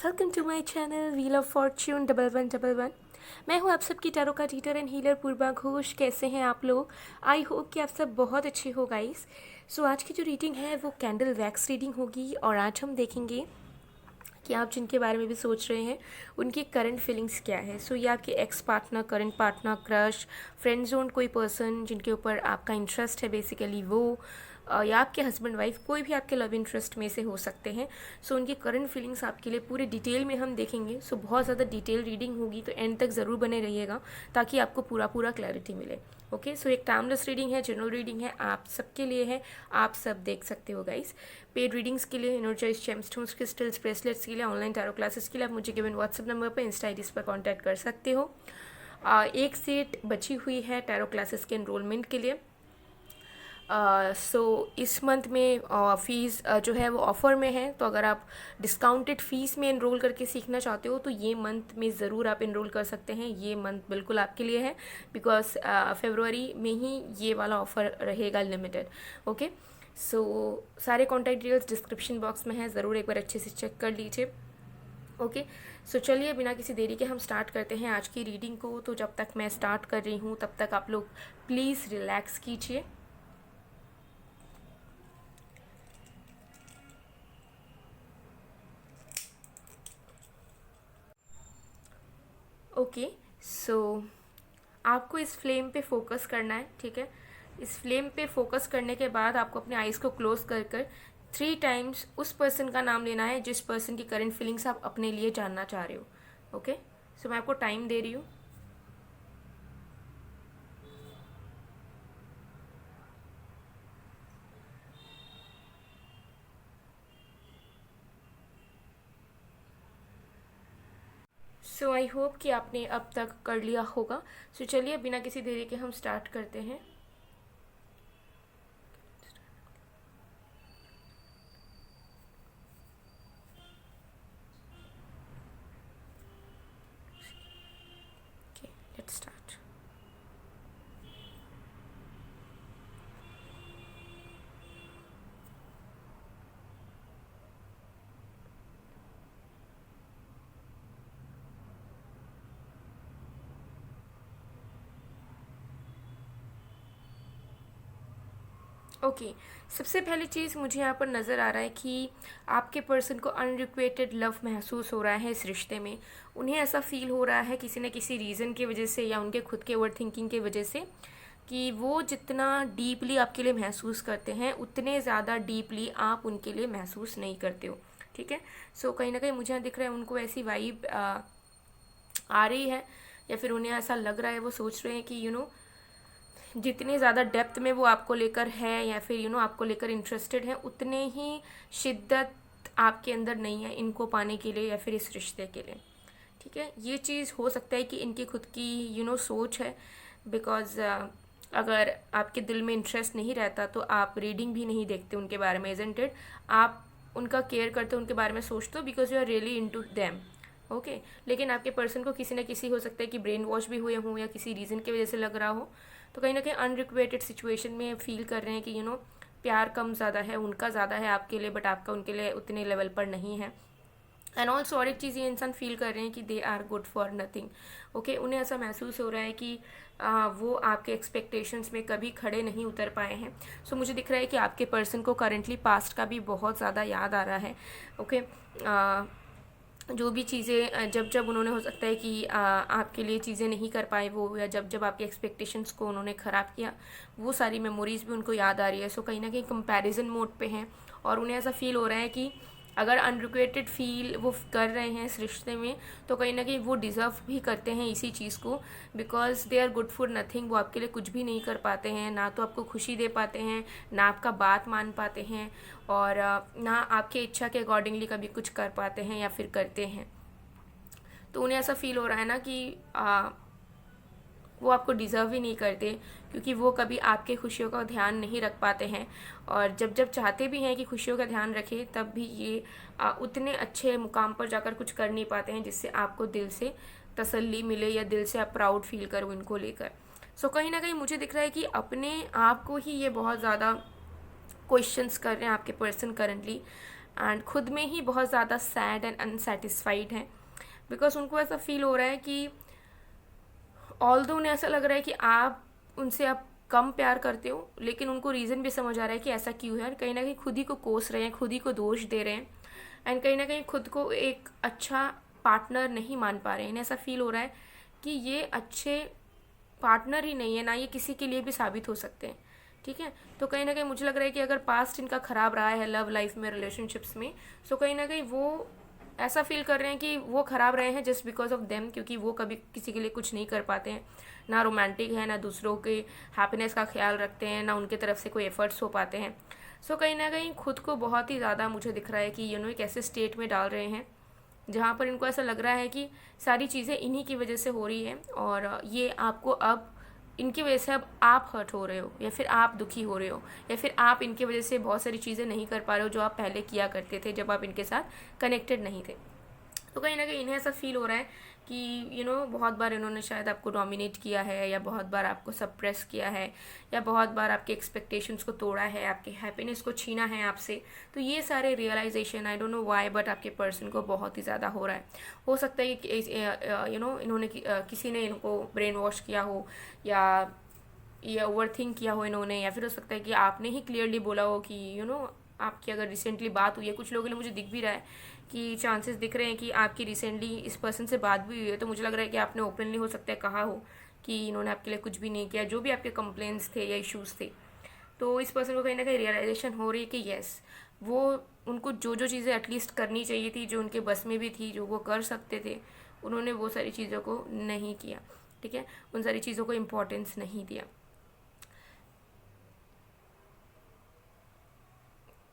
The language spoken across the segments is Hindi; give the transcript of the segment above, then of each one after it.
Welcome to my channel wheel of fortune 1111। मैं हूँ आप सबकी टैरो का teacher and healer Purva Ghosh. कैसे हैं आप लोग? आई होप कि आप सब बहुत अच्छे हो गाइस। सो आज की जो रीडिंग है वो कैंडल वैक्स रीडिंग होगी और आज हम देखेंगे कि आप जिनके बारे में भी सोच रहे हैं उनकी करंट फीलिंग्स क्या है। सो ये आपके ex partner, current partner, crush, friend zone कोई पर्सन जिनके ऊपर आपका इंटरेस्ट है बेसिकली वो, या आपके हस्बैंड वाइफ, कोई भी आपके लव इंटरेस्ट में से हो सकते हैं। सो उनकी करंट फीलिंग्स आपके लिए पूरे डिटेल में हम देखेंगे। सो बहुत ज़्यादा डिटेल रीडिंग होगी तो एंड तक ज़रूर बने रहिएगा ताकि आपको पूरा क्लैरिटी मिले। ओके, सो एक टाइमलेस रीडिंग है, जनरल रीडिंग है, आप सबके लिए है, आप सब देख सकते हो गाइस। पेड रीडिंग्स के लिए, एनर्जाइज जेमस्टोन्स, क्रिस्टल्स, ब्रेसलेट्स के लिए, ऑनलाइन टैरो क्लासेस के लिए आप मुझे गिवन व्हाट्सएप नंबर पर, इंस्टा आईडीज पर कांटेक्ट कर सकते हो। एक सीट बची हुई है टैरो क्लासेस के एनरोलमेंट के लिए। सो इस मंथ में फ़ीस जो है वो ऑफ़र में है, तो अगर आप डिस्काउंटेड फ़ीस में एनरोल करके सीखना चाहते हो तो ये मंथ में ज़रूर आप एनरोल कर सकते हैं। ये मंथ बिल्कुल आपके लिए है बिकॉज फरवरी में ही ये वाला ऑफ़र रहेगा लिमिटेड। ओके, सो सारे कॉन्टैक्ट डिटेल्स डिस्क्रिप्शन बॉक्स में है, ज़रूर एक बार अच्छे से चेक कर लीजिए। ओके, सो चलिए बिना किसी देरी के हम स्टार्ट करते हैं आज की रीडिंग को। तो जब तक मैं स्टार्ट कर रही हूँ तब तक आप लोग प्लीज़ रिलैक्स कीजिए। ओके, सो आपको इस फ्लेम पे फोकस करना है, ठीक है। इस फ्लेम पे फोकस करने के बाद आपको अपने आईज को क्लोज कर कर 3 टाइम्स उस पर्सन का नाम लेना है जिस पर्सन की करंट फीलिंग्स आप अपने लिए जानना चाह रहे हो। ओके, सो मैं आपको टाइम दे रही हूँ। सो आई होप कि आपने अब तक कर लिया होगा। सो चलिए बिना किसी देरी के हम स्टार्ट करते हैं। Okay, let's start. ओके, सबसे पहली चीज़ मुझे यहाँ पर नज़र आ रहा है कि आपके पर्सन को अनरिक्वेटेड लव महसूस हो रहा है इस रिश्ते में। उन्हें ऐसा फील हो रहा है किसी न किसी रीज़न की वजह से या उनके खुद के ओवर थिंकिंग की वजह से कि वो जितना डीपली आपके लिए महसूस करते हैं उतने ज़्यादा डीपली आप उनके लिए महसूस नहीं करते हो, ठीक है। सो कहीं ना कहीं मुझे यहाँ दिख रहा है उनको ऐसी वाइब आ रही है या फिर उन्हें ऐसा लग रहा है, वो सोच रहे हैं कि जितने ज़्यादा डेप्थ में वो आपको लेकर है या फिर आपको लेकर इंटरेस्टेड है उतने ही शिद्दत आपके अंदर नहीं है इनको पाने के लिए या फिर इस रिश्ते के लिए, ठीक है। ये चीज़ हो सकता है कि इनकी खुद की सोच है बिकॉज अगर आपके दिल में इंटरेस्ट नहीं रहता तो आप रीडिंग भी नहीं देखते उनके बारे में, इजंट इट। आप उनका केयर करते हो, उनके बारे में सोचते हो because you are really into them. Okay, लेकिन आपके पर्सन को किसी न किसी हो सकता है कि ब्रेन वॉश भी हुए हों या किसी रीज़न की वजह से लग रहा हो, तो कहीं ना कहीं अनरिक्वेटेड सिचुएशन में फील कर रहे हैं कि प्यार कम ज़्यादा है, उनका ज़्यादा है आपके लिए बट आपका उनके लिए उतने लेवल पर नहीं है। एंड ऑल्सो और एक चीज़ ये इंसान फील कर रहे हैं कि they are good for nothing. Okay, उन्हें ऐसा महसूस हो रहा है कि वो आपके एक्सपेक्टेशंस में कभी खड़े नहीं उतर पाए हैं। सो मुझे दिख रहा है कि आपके पर्सन को करेंटली पास्ट का भी बहुत ज़्यादा याद आ रहा है। ओके, जो भी चीज़ें जब जब उन्होंने हो सकता है कि आपके लिए चीज़ें नहीं कर पाए वो, या जब जब आपके एक्सपेक्टेशंस को उन्होंने ख़राब किया, वो सारी मेमोरीज़ भी उनको याद आ रही है। सो कहीं ना कहीं कंपैरिजन मोड पे हैं और उन्हें ऐसा फील हो रहा है कि अगर अनरिक्वेटेड फील वो कर रहे हैं इस रिश्ते में तो कहीं ना कहीं वो डिज़र्व भी करते हैं इसी चीज़ को because they are good for nothing. वो आपके लिए कुछ भी नहीं कर पाते हैं, ना तो आपको खुशी दे पाते हैं, ना आपका बात मान पाते हैं और ना आपके इच्छा के अकॉर्डिंगली कभी कुछ कर पाते हैं या फिर करते हैं। तो उन्हें ऐसा फील हो रहा है ना कि वो आपको डिज़र्व ही नहीं करते क्योंकि वो कभी आपके खुशियों का ध्यान नहीं रख पाते हैं और जब जब चाहते भी हैं कि खुशियों का ध्यान रखें तब भी ये उतने अच्छे मुकाम पर जाकर कुछ कर नहीं पाते हैं जिससे आपको दिल से तसल्ली मिले या दिल से आप प्राउड फील करो इनको लेकर। सो कहीं ना कहीं मुझे दिख रहा है कि अपने आप को ही ये बहुत ज़्यादा क्वेश्चंस कर रहे हैं आपके पर्सन करंटली। एंड खुद में ही बहुत ज़्यादा सैड एंड अनसेटिस्फाइड हैं, बिकॉज उनको ऐसा फील हो रहा है कि ऑल्दो उन्हें ऐसा लग रहा है कि आप उनसे अब कम प्यार करते हो, लेकिन उनको रीज़न भी समझ आ रहा है कि ऐसा क्यों है, और कहीं ना कहीं खुद ही को कोस रहे हैं, खुद ही को दोष दे रहे हैं, एंड कहीं ना कहीं खुद को एक अच्छा पार्टनर नहीं मान पा रहे हैं। इन्हें ऐसा फील हो रहा है कि ये अच्छे पार्टनर ही नहीं है, ना ये किसी के लिए भी साबित हो सकते हैं। ठीक है, तो कहीं ना कहीं मुझे लग रहा है कि अगर पास्ट इनका ख़राब रहा है लव लाइफ में, रिलेशनशिप्स में, सो कहीं ना कहीं वो ऐसा फील कर रहे हैं कि वो ख़राब रहे हैं जस्ट बिकॉज ऑफ देम, क्योंकि वो कभी किसी के लिए कुछ नहीं कर पाते हैं, ना रोमांटिक है, ना दूसरों के हैप्पीनेस का ख्याल रखते हैं, ना उनके तरफ से कोई एफर्ट्स हो पाते हैं। सो कहीं ना कहीं खुद को बहुत ही ज़्यादा मुझे दिख रहा है कि एक ऐसे स्टेट में डाल रहे हैं जहाँ पर इनको ऐसा लग रहा है कि सारी चीज़ें इन्हीं की वजह से हो रही है, और ये आपको अब इनकी वजह से अब आप हर्ट हो रहे हो, या फिर आप दुखी हो रहे हो, या फिर आप इनकी वजह से बहुत सारी चीज़ें नहीं कर पा रहे हो जो आप पहले किया करते थे जब आप इनके साथ कनेक्टेड नहीं थे। तो कहीं ना कहीं इन्हें ऐसा फील हो रहा है कि बहुत बार इन्होंने शायद आपको डोमिनेट किया है, या बहुत बार आपको सप्रेस किया है, या बहुत बार आपके एक्सपेक्टेशंस को तोड़ा है, आपके हैप्पीनेस को छीना है आपसे। तो ये सारे realisation, I don't know why, but आपके पर्सन को बहुत ही ज़्यादा हो रहा है। हो सकता है कि इन्होंने किसी ने इनको ब्रेन वॉश किया हो, या ये ओवर थिंक किया हो इन्होंने, या फिर हो सकता है कि आपने ही क्लियरली बोला हो कि आपकी अगर रिसेंटली बात हुई है, कुछ लोगों ने मुझे दिख भी रहा है कि चांसेस दिख रहे हैं कि आपकी रिसेंटली इस पर्सन से बात भी हुई है, तो मुझे लग रहा है कि आपने ओपनली हो सकता है कहा हो कि इन्होंने आपके लिए कुछ भी नहीं किया, जो भी आपके कंप्लेंट्स थे या इश्यूज़ थे। तो इस पर्सन को कहीं ना कहीं रियलाइजेशन हो रही है कि येस, वो उनको जो जो चीज़ें एटलीस्ट करनी चाहिए थी, जो उनके बस में भी थी, जो वो कर सकते थे, उन्होंने वो सारी चीज़ों को नहीं किया। ठीक है, उन सारी चीज़ों को इम्पोर्टेंस नहीं दिया।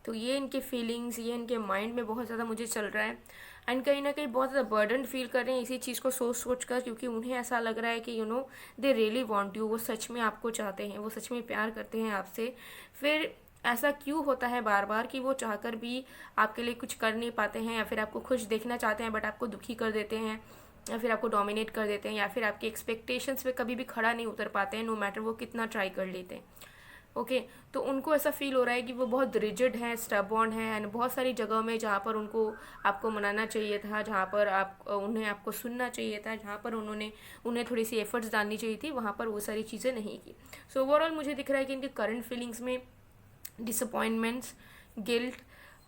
तो ये इनके फीलिंग्स, ये इनके माइंड में बहुत ज़्यादा मुझे चल रहा है, एंड कहीं ना कहीं बहुत ज़्यादा बर्डन फील कर रहे हैं इसी चीज़ को सोच सोच कर, क्योंकि उन्हें ऐसा लग रहा है कि दे रियली वांट यू, वो सच में आपको चाहते हैं, वो सच में प्यार करते हैं आपसे। फिर ऐसा क्यों होता है बार बार कि वो चाहकर भी आपके लिए कुछ कर नहीं पाते हैं, या फिर आपको खुश देखना चाहते हैं बट आपको दुखी कर देते हैं, या फिर आपको डोमिनेट कर देते हैं, या फिर आपके एक्सपेक्टेशंस पे कभी भी खड़ा नहीं उतर पाते हैं, नो मैटर वो कितना ट्राई कर लेते हैं। ओके, तो उनको ऐसा फील हो रहा है कि वो बहुत रिजिड हैं, स्टबॉर्न हैं, एंड बहुत सारी जगहों में जहाँ पर उनको आपको मनाना चाहिए था, जहाँ पर उन्हें आपको सुनना चाहिए था, जहाँ पर उन्हें थोड़ी सी एफर्ट्स डालनी चाहिए थी, वहाँ पर वो सारी चीज़ें नहीं की। सो ओवरऑल मुझे दिख रहा है कि इनके करंट फीलिंग्स में डिसअपॉइंटमेंट्स, गिल्ट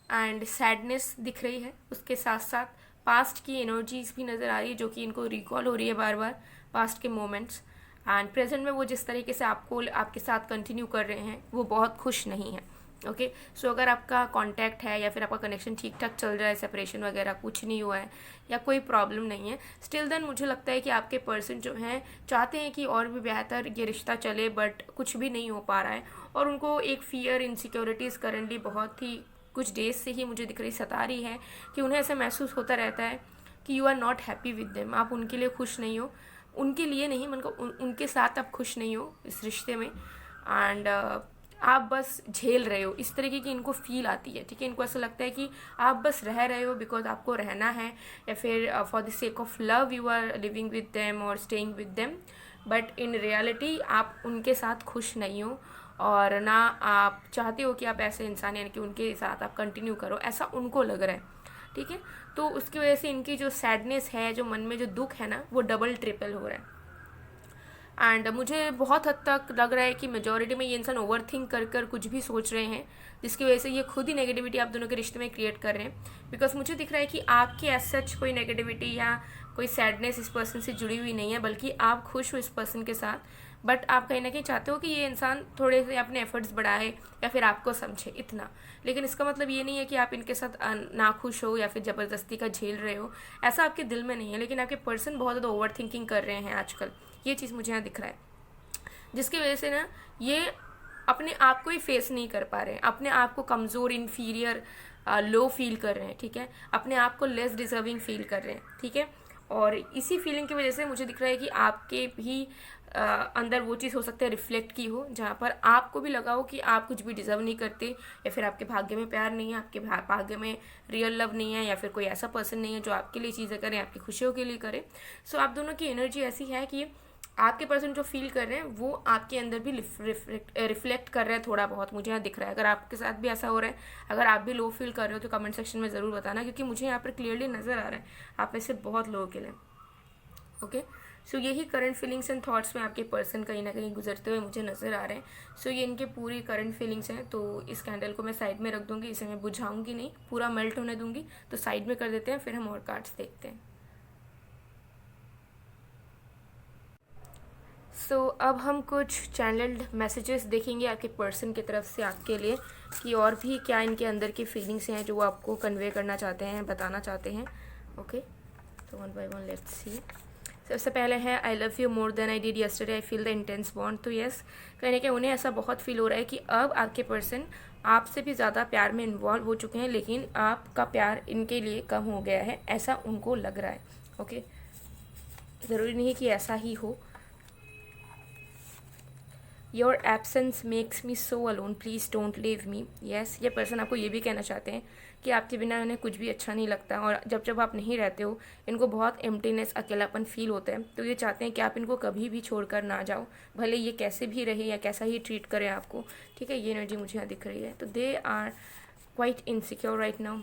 एंड सैडनेस दिख रही है। उसके साथ साथ पास्ट की एनर्जीज भी नज़र आ रही है, जो कि इनको रिकॉल हो रही है बार बार, पास्ट के मोमेंट्स। एंड प्रेजेंट में वो जिस तरीके से आपके साथ कंटिन्यू कर रहे हैं, वो बहुत खुश नहीं है। ओके, सो अगर आपका कांटेक्ट है, या फिर आपका कनेक्शन ठीक ठाक चल रहा है, सेपरेशन वगैरह कुछ नहीं हुआ है, या कोई प्रॉब्लम नहीं है, स्टिल देन मुझे लगता है कि आपके पर्सन जो हैं चाहते हैं कि और भी बेहतर ये रिश्ता चले, बट कुछ भी नहीं हो पा रहा है, और उनको एक फियर, इनसिक्योरिटीज़ करंटली बहुत ही कुछ डेज से ही मुझे दिख रही सता रही है, कि उन्हें ऐसा महसूस होता रहता है कि you are not happy with them, आप उनके लिए खुश नहीं हो, उनके लिए नहीं, मतलब उनके साथ आप खुश नहीं हो इस रिश्ते में, एंड आप बस झेल रहे हो, इस तरीके की इनको फील आती है। ठीक है, इनको ऐसा लगता है कि आप बस रह रहे हो बिकॉज आपको रहना है, या फिर for the sake of love you are living with them और staying with them, but in reality आप उनके साथ खुश नहीं हो, और ना आप चाहते हो कि आप ऐसे इंसान यानी कि उनके साथ आप कंटिन्यू करो, ऐसा उनको लग रहा है। ठीक है, तो उसकी वजह से इनकी जो सैडनेस है, जो मन में जो दुख है ना, वो डबल ट्रिपल हो रहा है। एंड मुझे बहुत हद तक लग रहा है कि मेजोरिटी में ये इंसान ओवर थिंक कर कर कुछ भी सोच रहे हैं, जिसकी वजह से ये खुद ही नेगेटिविटी आप दोनों के रिश्ते में क्रिएट कर रहे हैं। बिकॉज मुझे दिख रहा है कि आपकी एज सच कोई नेगेटिविटी या कोई सैडनेस इस पर्सन से जुड़ी हुई नहीं है, बल्कि आप खुश हो इस पर्सन के साथ, बट आप कहीं ना कहीं चाहते हो कि ये इंसान थोड़े से अपने एफर्ट्स बढ़ाए, या फिर आपको समझे, इतना। लेकिन इसका मतलब ये नहीं है कि आप इनके साथ नाखुश हो, या फिर ज़बरदस्ती का झेल रहे हो, ऐसा आपके दिल में नहीं है। लेकिन आपके पर्सन बहुत ज़्यादा ओवर थिंकिंग कर रहे हैं आजकल, ये चीज़ मुझे यहाँ दिख रहा है, जिसकी वजह से ना ये अपने आप को ही फेस नहीं कर पा रहे हैं, अपने आप को कमज़ोर, इन्फीरियर, लो फील कर रहे हैं। ठीक है, अपने आप को लेस डिजर्विंग फील कर रहे हैं। ठीक है, और इसी फीलिंग की वजह से मुझे दिख रहा है कि आपके भी अंदर वो चीज़ हो सकता है रिफ्लेक्ट की हो, जहाँ पर आपको भी लगा हो कि आप कुछ भी डिजर्व नहीं करते, या फिर आपके भाग्य में प्यार नहीं है, आपके भाग्य में रियल लव नहीं है, या फिर कोई ऐसा पर्सन नहीं है जो आपके लिए चीज़ें करे, आपकी खुशियों के लिए करे। सो आप दोनों की एनर्जी ऐसी है कि आपके पर्सन जो फील कर रहे हैं वो आपके अंदर भी रिफ्लेक्ट कर रहे हैं थोड़ा बहुत, मुझे यहाँ दिख रहा है। अगर आपके साथ भी ऐसा हो रहा है, अगर आप भी लो फील कर रहे हो तो कमेंट सेक्शन में ज़रूर बताना, क्योंकि मुझे यहाँ पर क्लियरली नज़र आ रहा है आप में से बहुत लो के लिए। ओके, सो यही करंट फीलिंग्स एंड थॉट्स में आपके पर्सन कहीं ना कहीं गुजरते हुए मुझे नज़र आ रहे हैं। सो ये इनके पूरी करंट फीलिंग्स हैं। तो इस कैंडल को मैं साइड में रख दूंगी, इसे मैं बुझाऊंगी नहीं, पूरा मेल्ट होने दूंगी। तो साइड में कर देते हैं, फिर हम और कार्ड्स देखते हैं। सो अब हम कुछ चैनल्ड मैसेजेस देखेंगे आपके पर्सन की तरफ से आपके लिए, कि और भी क्या इनके अंदर की फीलिंग्स हैं जो वो आपको कन्वे करना चाहते हैं, बताना चाहते हैं। ओके, तो one by one let's see. सबसे पहले है I love you more than I did yesterday, I feel the intense bond. तो यस, कहने के उन्हें ऐसा बहुत फील हो रहा है कि अब आपके पर्सन आपसे भी ज़्यादा प्यार में इन्वॉल्व हो चुके हैं, लेकिन आपका प्यार इनके लिए कम हो गया है, ऐसा उनको लग रहा है। ओके, ज़रूरी नहीं है कि ऐसा ही हो। Your absence makes me so alone, please don't leave me. Yes, ये पर्सन आपको ये भी कहना चाहते हैं कि आपके बिना उन्हें कुछ भी अच्छा नहीं लगता, और जब जब आप नहीं रहते हो इनको बहुत एम्प्टीनेस, अकेलापन फील होता है। तो ये चाहते हैं कि आप इनको कभी भी छोड़कर ना जाओ, भले ये कैसे भी रहे या कैसा ही ट्रीट करें आपको। ठीक है, ये एनर्जी मुझे यहाँ दिख रही है। तो they are quite insecure right now.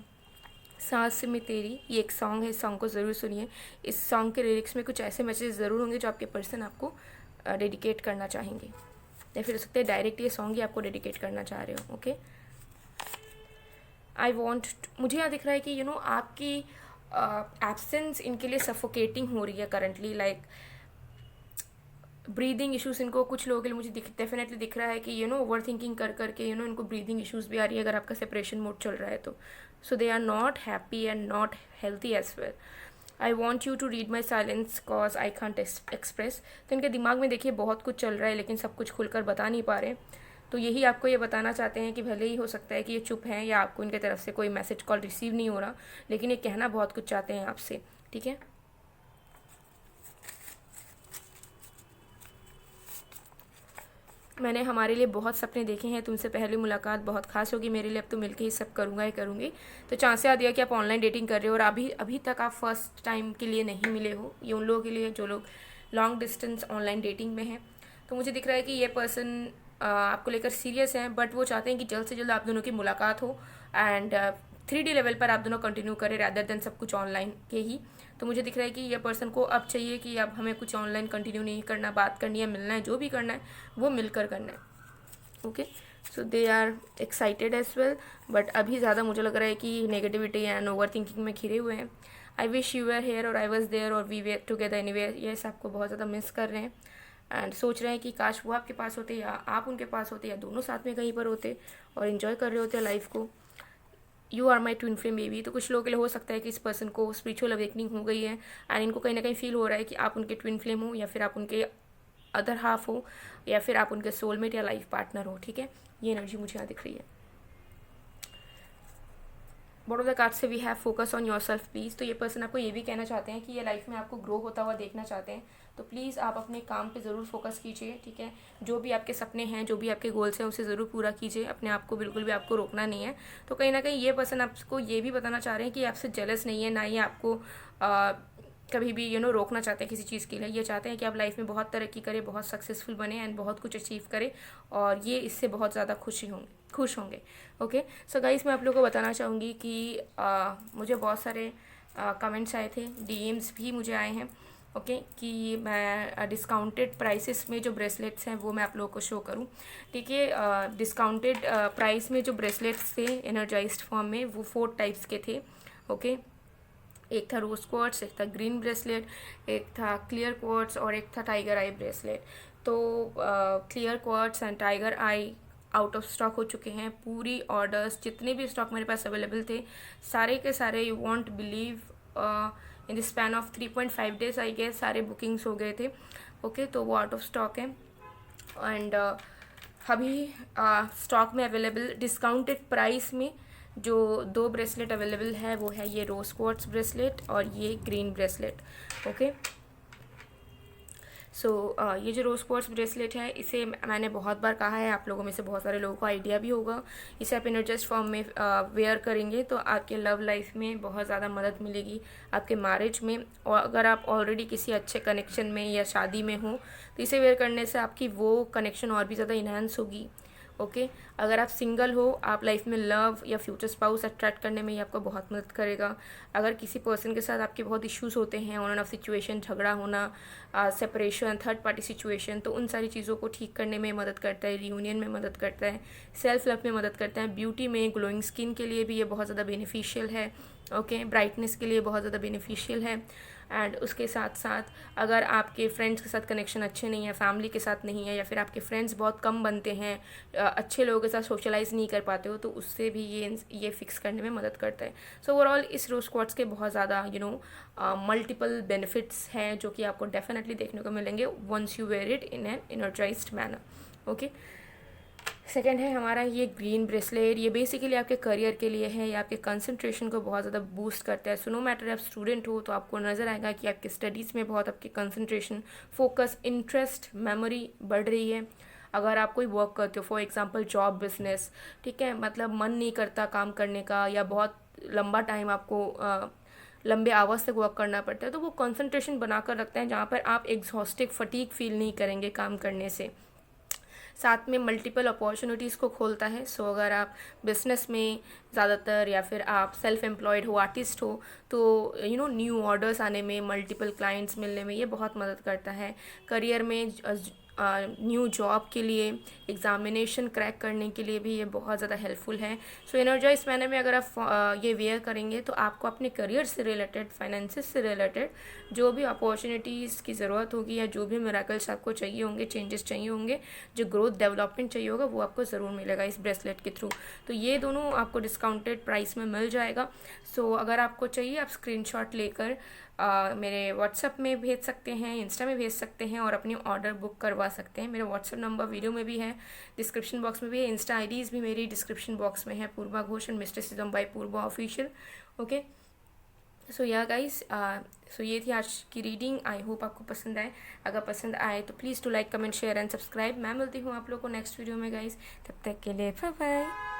सांस में तेरी, ये एक सॉन्ग है, इस सॉन्ग को ज़रूर सुनिए। इस सॉन्ग के लिरिक्स में कुछ ऐसे मैसेज ज़रूर होंगे जो आपके पर्सन आपको डेडिकेट करना चाहेंगे, या फिर हो सकते हैं डायरेक्ट ये सॉन्ग ही आपको डेडिकेट करना चाह रहे हो। ओके, आई वॉन्ट, मुझे यहाँ दिख रहा है कि यू नो आपकी एब्सेंस इनके लिए सफोकेटिंग हो रही है करंटली, लाइक ब्रीदिंग इश्यूज इनको, कुछ लोगों के लिए मुझे डेफिनेटली दिख रहा है कि यू नो ओवर थिंकिंग कर करके यू नो इनको ब्रीदिंग इश्यूज भी आ रही है अगर आपका सेपरेशन मोड चल रहा है तो। So they are not happy and not healthy as well. I want you to read my silence cause I can't express. तो इनके दिमाग में देखिए बहुत कुछ चल रहा है, लेकिन सब कुछ खुलकर बता नहीं पा रहे। तो यही आपको ये बताना चाहते हैं कि भले ही हो सकता है कि ये चुप हैं या आपको इनके तरफ से कोई मैसेज कॉल रिसीव नहीं हो रहा, लेकिन ये कहना बहुत कुछ चाहते हैं आपसे। ठीक है, मैंने हमारे लिए बहुत सपने देखे हैं, तुमसे पहली मुलाकात बहुत खास होगी मेरे लिए, अब तो मिलके ही सब करूँगा ही करूँगी। तो चांस आ दिया कि आप ऑनलाइन डेटिंग कर रहे हो और अभी तक आप फर्स्ट टाइम के लिए नहीं मिले हो। ये उन लोगों के लिए जो लोग लॉन्ग डिस्टेंस ऑनलाइन डेटिंग में हैं। तो मुझे दिख रहा है कि ये पर्सन आपको लेकर सीरियस हैं, बट वो चाहते हैं कि जल्द से जल्द आप दोनों की मुलाकात हो एंड 3D लेवल पर आप दोनों कंटिन्यू करें रैदर देन सब कुछ ऑनलाइन के ही। तो मुझे दिख रहा है कि ये पर्सन को अब चाहिए कि अब हमें कुछ ऑनलाइन कंटिन्यू नहीं करना, बात करनी है, मिलना है, जो भी करना है वो मिलकर करना है। Okay, so they are excited as well, but अभी ज़्यादा मुझे लग रहा है कि नेगेटिविटी एंड ओवर थिंकिंग में घिरे हुए हैं। I wish you were here और आई वॉज देयर और we were together anywhere. Yes, आपको बहुत ज़्यादा मिस कर रहे हैं एंड सोच रहे हैं कि काश वो आपके पास होते या आप उनके पास होते या दोनों साथ में कहीं पर होते और इन्जॉय कर रहे होते लाइफ को। You are my twin flame baby. तो कुछ लोगों के लिए हो सकता है कि इस पर्सन को स्पिरिचुअल अवेकनिंग हो गई है एंड इनको कहीं ना कहीं फील हो रहा है कि आप उनके ट्विन फ्लेम हो, या फिर आप उनके अदर हाफ हो, या फिर आप उनके सोलमेट या लाइफ पार्टनर हो। ठीक है, ये एनर्जी मुझे यहाँ दिख रही है। बॉटम ऑफ द कार्ड से we have focus on yourself please. तो ये पर्सन आपको ये भी कहना चाहते हैं कि ये लाइफ में आपको ग्रो होता हुआ देखना चाहते हैं। तो प्लीज़ आप अपने काम पे ज़रूर फोकस कीजिए। ठीक है, जो भी आपके सपने हैं, जो भी आपके गोल्स हैं, उसे ज़रूर पूरा कीजिए। अपने आप को बिल्कुल भी आपको रोकना नहीं है। तो कहीं ना कहीं ये पर्सन आपको ये भी बताना चाह रहे हैं कि आपसे जेलस नहीं है, ना ही आपको कभी भी रोकना चाहते हैं किसी चीज़ के लिए। ये चाहते हैं कि आप लाइफ में बहुत तरक्की करें, बहुत सक्सेसफुल बने एंड बहुत कुछ अचीव करें, और ये इससे बहुत ज़्यादा खुश होंगे। ओके, सो गाइस, मैं आप लोगों को बताना चाहूँगी कि मुझे बहुत सारे कमेंट्स आए थे, डीएम्स भी मुझे आए हैं। ओके, कि मैं डिस्काउंटेड प्राइसेस में जो ब्रेसलेट्स हैं वो मैं आप लोगों को शो करूं। ठीक है, डिस्काउंटेड प्राइस में जो ब्रेसलेट्स थे एनर्जाइज्ड फॉर्म में, वो 4 टाइप्स के थे। ओके, एक था रोज क्वार्ट्स, एक था ग्रीन ब्रेसलेट, एक था क्लियर क्वार्ट्स और एक था टाइगर आई ब्रेसलेट। तो clear quartz and tiger I out of stock हो चुके हैं। पूरी ऑर्डर्स, जितने भी स्टॉक मेरे पास अवेलेबल थे, सारे के सारे, you won't believe, in the span of 3.5 days I guess सारे बुकिंग्स हो गए थे। ओके, तो वो आउट ऑफ स्टॉक है एंड अभी स्टॉक में अवेलेबल डिस्काउंटेड प्राइस में जो 2 ब्रेसलेट अवेलेबल है वो है ये रोज क्वार्ट्स ब्रेसलेट और ये ग्रीन ब्रेसलेट। ओके, सो ये जो रोज़ क्वार्ट्ज ब्रेसलेट है, इसे मैंने बहुत बार कहा है, आप लोगों में से बहुत सारे लोगों को आइडिया भी होगा। इसे आप एनर्जाइज्ड फॉर्म में वेयर करेंगे तो आपके लव लाइफ में बहुत ज़्यादा मदद मिलेगी, आपके मैरिज में। और अगर आप ऑलरेडी किसी अच्छे कनेक्शन में या शादी में हो तो इसे वेयर करने से आपकी वो कनेक्शन और भी ज़्यादा इन्हांस होगी। ओके अगर आप सिंगल हो, आप लाइफ में लव या फ्यूचर स्पाउस अट्रैक्ट करने में ये आपको बहुत मदद करेगा। अगर किसी पर्सन के साथ आपके बहुत इश्यूज होते हैं, ऑन एंड ऑफ सिचुएशन, झगड़ा होना, सेपरेशन, थर्ड पार्टी सिचुएशन, तो उन सारी चीज़ों को ठीक करने में मदद करता है, रियूनियन में मदद करता है, सेल्फ लव में मदद करता है, ब्यूटी में, ग्लोइंग स्किन के लिए भी ये बहुत ज़्यादा बेनिफिशियल है। ओके ब्राइटनेस के लिए बहुत ज़्यादा बेनिफिशियल है। एंड उसके साथ साथ अगर आपके फ्रेंड्स के साथ कनेक्शन अच्छे नहीं है, फैमिली के साथ नहीं है, या फिर आपके फ्रेंड्स बहुत कम बनते हैं, अच्छे लोगों के साथ सोशलाइज नहीं कर पाते हो, तो उससे भी ये फिक्स करने में मदद करता है। सो ओवरऑल इस रोज़ क्वार्ट्ज के बहुत ज़्यादा मल्टीपल बेनिफिट्स हैं जो कि आपको डेफिनेटली देखने को मिलेंगे once you wear it in an energised manner. Okay second है हमारा ये ग्रीन ब्रेसलेट। ये बेसिकली आपके करियर के लिए है, ये आपके कंसंट्रेशन को बहुत ज़्यादा बूस्ट करता है। सो नो मैटर आप स्टूडेंट हो तो आपको नज़र आएगा कि आपके स्टडीज़ में बहुत आपके कंसंट्रेशन, फोकस, इंटरेस्ट, मेमोरी बढ़ रही है। अगर आप कोई वर्क करते हो, फॉर एग्जांपल जॉब, बिजनेस, ठीक है, मतलब मन नहीं करता काम करने का, या बहुत लंबा टाइम आपको लंबे आवर्स तक वर्क करना पड़ता है, तो वो कंसंट्रेशन बनाकर रखते हैं जहाँ पर आप एग्जॉस्टिक, फटीग फील नहीं करेंगे काम करने से। साथ में मल्टीपल अपॉर्चुनिटीज़ को खोलता है। सो अगर आप बिजनेस में ज़्यादातर, या फिर आप सेल्फ एम्प्लॉयड हो, आर्टिस्ट हो, तो न्यू ऑर्डर्स आने में, मल्टीपल क्लाइंट्स मिलने में ये बहुत मदद करता है। करियर में न्यू जॉब के लिए, एग्जामिनेशन क्रैक करने के लिए भी ये बहुत ज़्यादा हेल्पफुल है। सो एनर्जाइज मैनर में अगर आप ये वेयर करेंगे तो आपको अपने करियर से रिलेटेड, फाइनेंसिस से रिलेटेड जो भी अपॉर्चुनिटीज़ की ज़रूरत होगी, या जो भी मिरेकल्स आपको चाहिए होंगे, चेंजेस चाहिए होंगे, जो ग्रोथ डेवलपमेंट चाहिए होगा, वो आपको ज़रूर मिलेगा इस ब्रेसलेट के थ्रू। तो ये दोनों आपको डिस्काउंटेड प्राइस में मिल जाएगा। सो अगर आपको चाहिए आप स्क्रीनशॉट लेकर मेरे व्हाट्सएप में भेज सकते हैं, इंस्टा में भेज सकते हैं, और अपनी ऑर्डर बुक करवा सकते हैं। मेरा व्हाट्सएप नंबर वीडियो में भी है, डिस्क्रिप्शन बॉक्स में भी है, इंस्टा आईडीज़ भी मेरी डिस्क्रिप्शन बॉक्स में है, Purva Ghosh and mysticism by Purva official. Okay so yeah guys, सो ये थी आज की रीडिंग। आई होप आपको पसंद आए। अगर पसंद आए तो please to like, comment, share and subscribe. मैं मिलती हूँ आप लोगों को नेक्स्ट वीडियो में गाइस। तब तक के लिए बाय बाय।